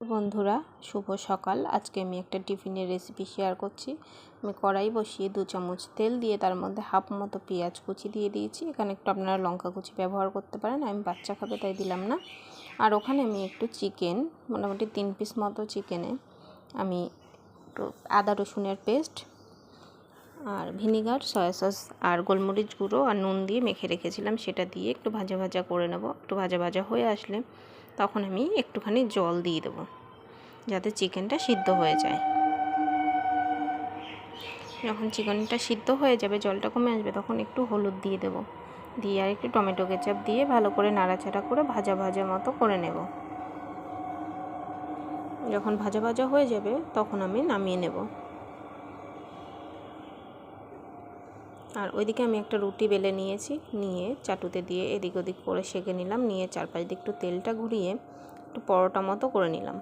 বন্ধুরা, শুভ সকাল। আজকে আমি একটা টিফিনের রেসিপি শেয়ার করছি। আমি কড়াই বসিয়ে 2 চামচ তেল দিয়ে তার মধ্যে হাফ মতো পেঁয়াজ কুচি দিয়ে দিয়েছি। এখানে একটু আপনারা লঙ্কা কুচি ব্যবহার করতে পারেন, আমি বাচ্চা খাবে তাই দিলাম না। আর ওখানে আমি একটু চিকেন, মোটামুটি 3 পিস মতো চিকেনে আমি একটু আদা রসুনের পেস্ট আর ভিনিগার, সয়া সস আর গোলমরিচ গুঁড়ো আর নুন দিয়ে মেখে রেখেছিলাম, সেটা দিয়ে একটু ভাজা ভাজা করে নেব। একটু ভাজা ভাজা হয়ে আসলে তখন আমি একটুখানি জল দিয়ে দেবো যাতে চিকেনটা সিদ্ধ হয়ে যায়। যখন চিকেনটা সিদ্ধ হয়ে যাবে, জলটা কমে আসবে, তখন একটু হলুদ দিয়ে দেবো, দিয়ে আর একটু টমেটো কেচাপ দিয়ে ভালো করে নাড়াচাড়া করে ভাজা ভাজা মতো করে নেব। যখন ভাজা ভাজা হয়ে যাবে তখন আমি নামিয়ে নেব। আর ওইদিকে আমি একটা রুটি বেলে নিয়েছি, নিয়ে চাটুতে দিয়ে এদিক ওদিক করে সেঁকে নিলাম, নিয়ে চারপাশ দিয়ে একটু তেলটা ঘুরিয়ে একটু পরোটা মতো করে নিলাম।